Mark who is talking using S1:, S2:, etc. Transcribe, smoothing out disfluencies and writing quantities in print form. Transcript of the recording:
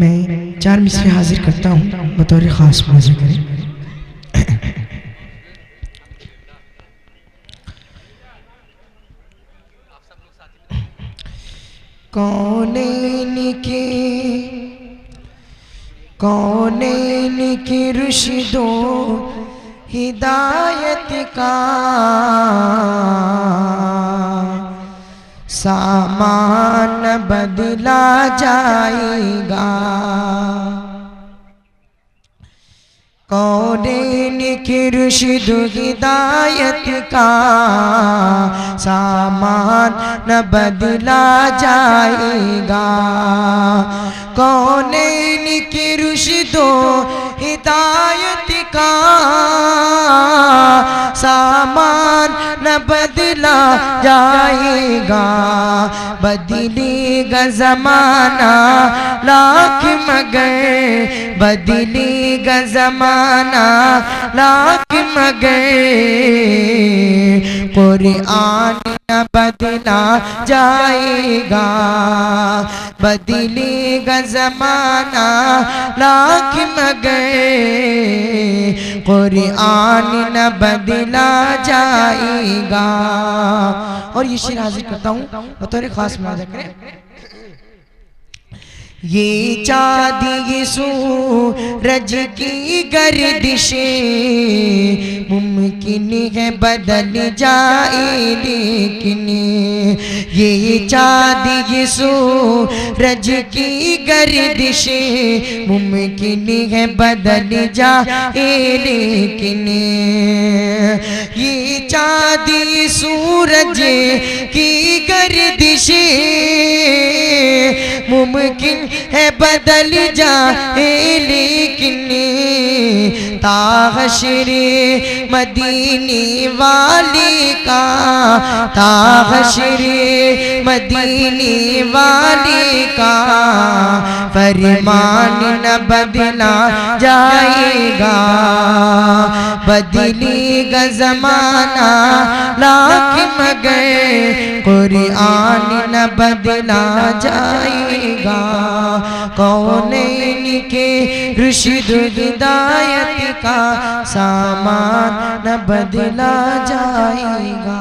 S1: मैं 4 मिसरे हाजिर करता हूँ बतौर ख़ास मुआज़ करें। कौनैन की रुशदो हिदायत का सामान बदला जाएगा। कौनैन की रुशद हिदायत का सामान न बदला जाएगा। कौनैन की रुशद हिदायत का सामान न बदला जाएगा। बदलेगा ज़माना लाख मगर, बदलेगा ज़माना लाख मगर कुरान न बदला जाएगा। बदलेगा ज़माना लाख मगर कुरान न बदला जाएगा। और ये शेर हाजिर करता हूँ बतौर खास मुआज़ा करें। ये चाँदी ये सूरज की गर्दिशें मुमकिन है बदल जाए, लेकिन ये चाँदी ये सूरज की गर्दिशें मुमकिन है बदल जाए, लेकिन ये चाँदी सूरज की गर्दिशें मुमकिन है बदल जाए, लेकिन ताहशरे मदीने वाले का, ताहशरे मदीने वाले का फरमान न बदला जाएगा। बदलेगा ज़माना लाख मगर कुरान न बदला जाएगा। कौनैन के रुशद हिदायत का सामान न बदला जाएगा।